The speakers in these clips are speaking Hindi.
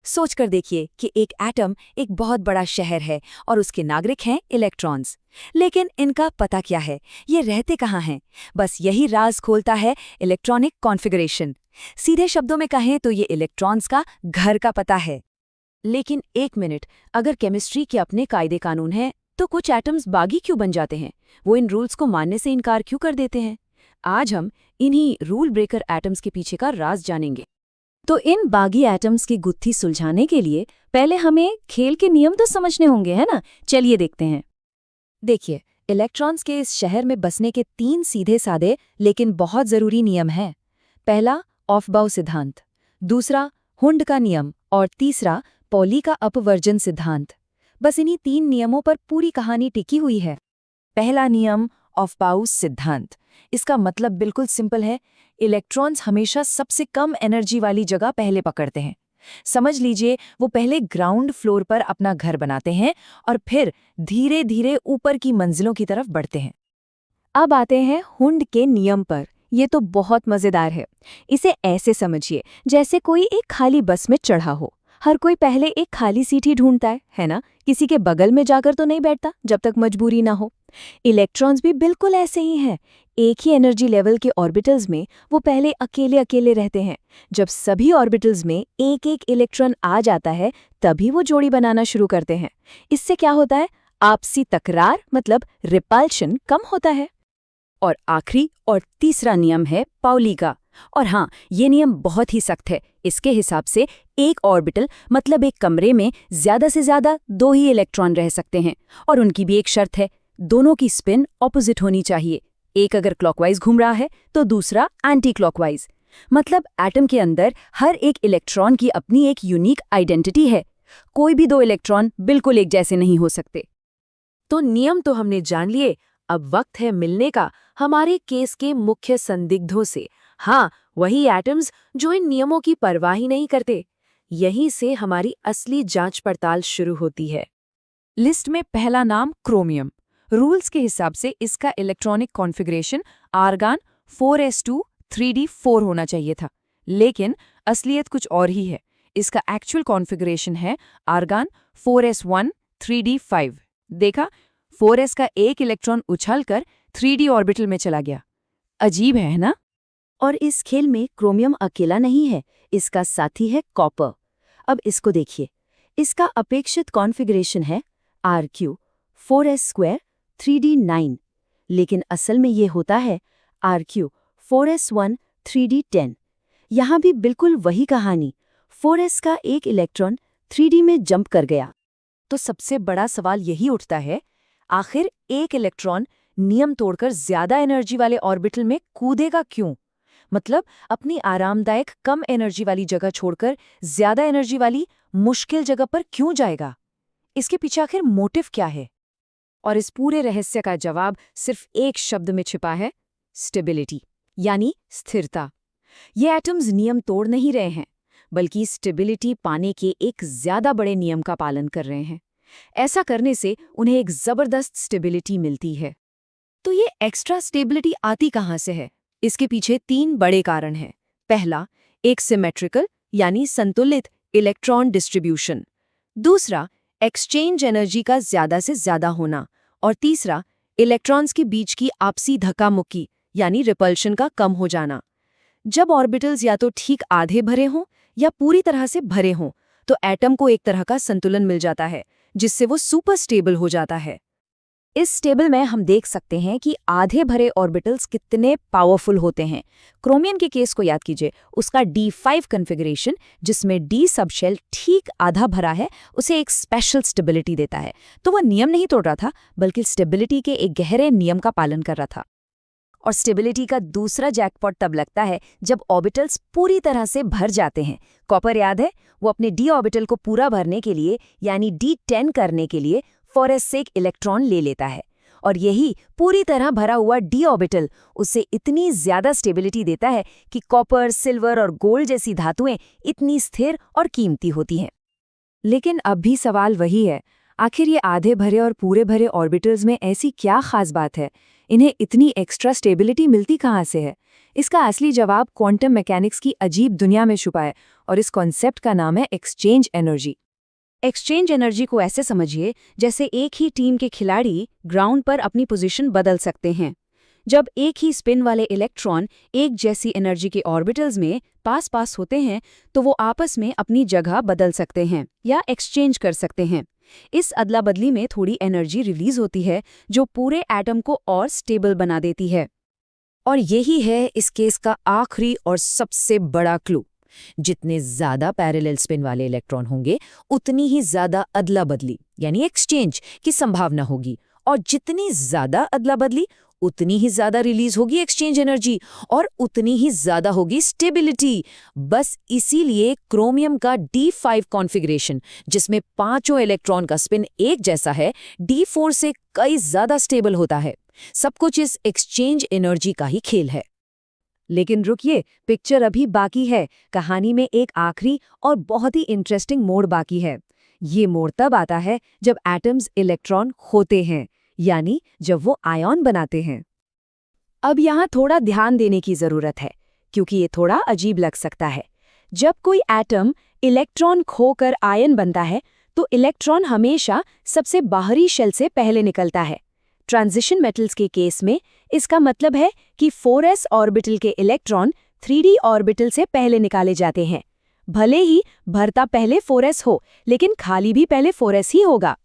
सोच कर देखिए कि एक एटम एक बहुत बड़ा शहर है और उसके नागरिक हैं इलेक्ट्रॉन्स। लेकिन इनका पता क्या है, ये रहते कहाँ हैं? बस यही राज खोलता है इलेक्ट्रॉनिक कॉन्फ़िगरेशन। सीधे शब्दों में कहें तो ये इलेक्ट्रॉन्स का घर का पता है। लेकिन एक मिनट, अगर केमिस्ट्री के अपने कायदे कानून हैं, तो कुछ एटम्स बागी क्यों बन जाते हैं? वो इन रूल्स को मानने से इनकार क्यों कर देते हैं? आज हम इन्हीं रूल ब्रेकर एटम्स के पीछे का राज जानेंगे। तो इन बागी एटम्स की गुत्थी सुलझाने के लिए पहले हमें खेल के नियम तो समझने होंगे, है ना? चलिए देखते हैं। देखिए, इलेक्ट्रॉन्स के इस शहर में बसने के 3 सीधे साधे लेकिन बहुत जरूरी नियम हैं। पहला, ऑफबाउ सिद्धांत, दूसरा हुंड का नियम और तीसरा पॉली का अपवर्जन सिद्धांत। बस इन्हीं 3 नियमों पर पूरी कहानी टिकी हुई है। पहला नियम, ऑफबाउस सिद्धांत। इसका मतलब बिल्कुल सिंपल है, इलेक्ट्रॉन्स हमेशा सबसे कम एनर्जी वाली जगह पहले पकड़ते हैं। समझ लीजिए, वो पहले ग्राउंड फ्लोर पर अपना घर बनाते हैं और फिर धीरे धीरे ऊपर की मंजिलों की तरफ बढ़ते हैं। अब आते हैं हुंड के नियम पर। ये तो बहुत मजेदार है। इसे ऐसे समझिए जैसे कोई एक खाली बस में चढ़ा हो। हर कोई पहले एक खाली सीट ही ढूंढता है ना? किसी के बगल में जाकर तो नहीं बैठता जब तक मजबूरी ना हो। इलेक्ट्रॉन्स भी बिल्कुल ऐसे ही हैं। एक ही एनर्जी लेवल के ऑर्बिटल्स में वो पहले अकेले अकेले रहते हैं। जब सभी ऑर्बिटल्स में एक एक इलेक्ट्रॉन आ जाता है, तभी वो जोड़ी बनाना शुरू करते हैं। इससे क्या होता है? आपसी तकरार मतलब रिपल्शन कम होता है। और आखिरी और तीसरा नियम है पाउली का। और हाँ, ये नियम बहुत ही सख्त है। इसके हिसाब से एक ऑर्बिटल मतलब एक कमरे में ज्यादा से ज्यादा 2 ही इलेक्ट्रॉन रह सकते हैं। और उनकी भी एक शर्त है, दोनों की स्पिन ऑपोजिट होनी चाहिए। एक अगर क्लॉकवाइज घूम रहा है तो दूसरा एंटी क्लॉकवाइज। मतलब एटम के अंदर हर एक इलेक्ट्रॉन की अपनी एक यूनिक आइडेंटिटी है। कोई भी 2 इलेक्ट्रॉन बिल्कुल एक जैसे नहीं हो सकते। तो नियम तो हमने जान लिए, अब वक्त है मिलने का हमारे केस के मुख्य संदिग्धों से। हाँ, वही एटम्स जो इन नियमों की परवाह ही नहीं करते। यहीं से हमारी असली जांच पड़ताल शुरू होती है। लिस्ट में पहला नाम क्रोमियम। रूल्स के हिसाब से इसका electronic configuration argon 4s2 3d4 होना चाहिए था, लेकिन असलियत कुछ और ही है। इसका एक्चुअल कॉन्फ़िगरेशन है आर्गन 4s1 3d5। देखा, 4s का एक इलेक्ट्रॉन उछलकर 3d ऑर्बिटल में चला गया। अजीब है ना? और इस खेल में क्रोमियम अकेला नहीं है, इसका साथी है कॉपर। अब इसको देखिए, इसका अपेक्षित कॉन्फ़िगरेशन है Rq 4s² 3d9, लेकिन असल में ये होता है Rq 4s1 3d10। यहाँ भी बिल्कुल वही कहानी, 4s का एक इलेक्ट्रॉन 3d में जंप कर गया। तो सबसे बड़ा सवाल यही उठता है, आखिर एक इलेक्ट्रॉन नियम तोड़कर ज्यादा एनर्जी वाले ऑर्बिटल में कूदेगा क्यों? मतलब अपनी आरामदायक कम एनर्जी वाली जगह छोड़कर ज्यादा एनर्जी वाली मुश्किल जगह पर क्यों जाएगा? इसके पीछे आखिर मोटिव क्या है? और इस पूरे रहस्य का जवाब सिर्फ एक शब्द में छिपा है, स्टेबिलिटी, यानी स्थिरता। ये एटम्स नियम तोड़ नहीं रहे हैं, बल्कि स्टेबिलिटी पाने के एक ज्यादा बड़े नियम का पालन कर रहे हैं। ऐसा करने से उन्हें एक जबरदस्त स्टेबिलिटी मिलती है। तो ये एक्स्ट्रा स्टेबिलिटी आती कहाँ से है? इसके पीछे 3 बड़े कारण हैं। पहला, एक सिमेट्रिकल यानी संतुलित इलेक्ट्रॉन डिस्ट्रीब्यूशन। दूसरा, एक्सचेंज एनर्जी का ज्यादा से ज्यादा होना। और तीसरा, इलेक्ट्रॉन्स के बीच की आपसी धक्का-मुक्की यानी रिपल्शन का कम हो जाना। जब ऑर्बिटल्स या तो ठीक आधे भरे हों या पूरी तरह से भरे हों, तो एटम को एक तरह का संतुलन मिल जाता है, जिससे वो सुपर स्टेबल हो जाता है। इस टेबल में हम देख सकते हैं कि आधे भरे ऑर्बिटल्स कितने पावरफुल होते हैं। क्रोमियम के केस को याद कीजिए, उसका D5 कॉन्फ़िगरेशन, जिसमें D सबशेल ठीक आधा भरा है, उसे एक स्पेशल स्टेबिलिटी देता है। तो वह नियम नहीं तोड़ रहा था, बल्कि स्टेबिलिटी के एक गहरे नियम का पालन कर रहा था। और स्टेबिलिटी का दूसरा जैकपॉट तब लगता है जब ऑर्बिटल्स पूरी तरह से भर जाते हैं। कॉपर याद है, वो अपने D ऑर्बिटल को पूरा भरने के लिए यानी D10 करने के लिए 4s से एक इलेक्ट्रॉन ले लेता है, और यही पूरी तरह भरा हुआ D ऑर्बिटल उसे इतनी ज्यादा स्टेबिलिटी देता है कि कॉपर, सिल्वर और गोल्ड जैसी धातुएं इतनी स्थिर और कीमती होती हैं। लेकिन अब भी सवाल वही है, आखिर ये आधे भरे और पूरे भरे ऑर्बिटल्स में ऐसी क्या खास बात है? इन्हें इतनी एक्स्ट्रा स्टेबिलिटी मिलती कहाँ से है? इसका असली जवाब क्वांटम मैकेनिक्स की अजीब दुनिया में छुपा है, और इस कॉन्सेप्ट का नाम है एक्सचेंज एनर्जी। एक्सचेंज एनर्जी को ऐसे समझिए जैसे एक ही टीम के खिलाड़ी ग्राउंड पर अपनी पोजीशन बदल सकते हैं। जब एक ही स्पिन वाले इलेक्ट्रॉन एक जैसी एनर्जी के ऑर्बिटल्स में पास होते हैं तो वो आपस में अपनी जगह बदल सकते हैं या एक्सचेंज कर सकते हैं। इस अदला बदली में थोड़ी एनर्जी रिलीज होती है जो पूरे एटम को और स्टेबल बना देती है। और यही है इस केस का आखिरी और सबसे बड़ा क्लू। जितने ज्यादा पैरेलल स्पिन वाले इलेक्ट्रॉन होंगे उतनी ही ज्यादा अदला बदली यानी एक्सचेंज की संभावना होगी, और जितनी ज्यादा अदला बदली उतनी ही ज्यादा रिलीज होगी एक्सचेंज एनर्जी और उतनी ही ज्यादा होगी स्टेबिलिटी। बस इसीलिए क्रोमियम का D5 कॉन्फ़िगरेशन, जिसमें पांचों इलेक्ट्रॉन का स्पिन एक जैसा है, D4 से कई ज्यादा स्टेबल होता है। सब कुछ इस एक्सचेंज एनर्जी का ही खेल है। लेकिन रुकिए, पिक्चर अभी बाकी है। कहानी में एक आखिरी और बहुत ही इंटरेस्टिंग मोड़ बाकी है। ये मोड़ तब आता है जब एटम्स इलेक्ट्रॉन खोते हैं, यानी जब वो आयन बनाते हैं। अब यहाँ थोड़ा ध्यान देने की जरूरत है, क्योंकि ये थोड़ा अजीब लग सकता है। जब कोई एटम इलेक्ट्रॉन खोकर आयन बनता है तो इलेक्ट्रॉन हमेशा सबसे बाहरी शेल से पहले निकलता है। ट्रांजिशन मेटल्स के केस में इसका मतलब है कि 4s ऑर्बिटल के इलेक्ट्रॉन 3d ऑर्बिटल से पहले निकाले जाते हैं। भले ही भरता पहले 4s हो, लेकिन खाली भी पहले 4s ही होगा।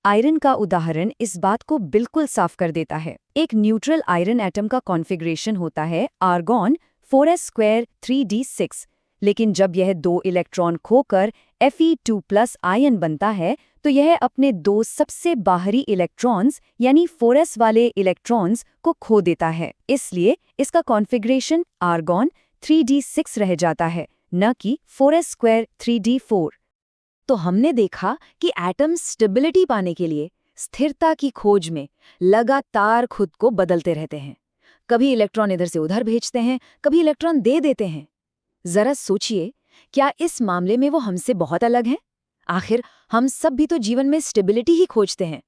आयरन का उदाहरण इस बात को बिल्कुल साफ कर देता है। एक न्यूट्रल आयरन एटम का कॉन्फ़िगरेशन होता है आर्गॉन 4s² 3d6, लेकिन जब यह 2 इलेक्ट्रॉन खोकर Fe2+ आयन बनता है तो यह अपने 2 सबसे बाहरी इलेक्ट्रॉन्स यानी 4s वाले इलेक्ट्रॉन्स को खो देता है। इसलिए इसका कॉन्फ़िगरेशन आर्गॉन 3d6 रह जाता है, न कि 4s² 3d4। तो हमने देखा कि एटम्स स्टेबिलिटी पाने के लिए स्थिरता की खोज में लगातार खुद को बदलते रहते हैं। कभी इलेक्ट्रॉन इधर से उधर भेजते हैं, कभी इलेक्ट्रॉन दे देते हैं। जरा सोचिए, क्या इस मामले में वो हमसे बहुत अलग हैं? आखिर हम सब भी तो जीवन में स्टेबिलिटी ही खोजते हैं।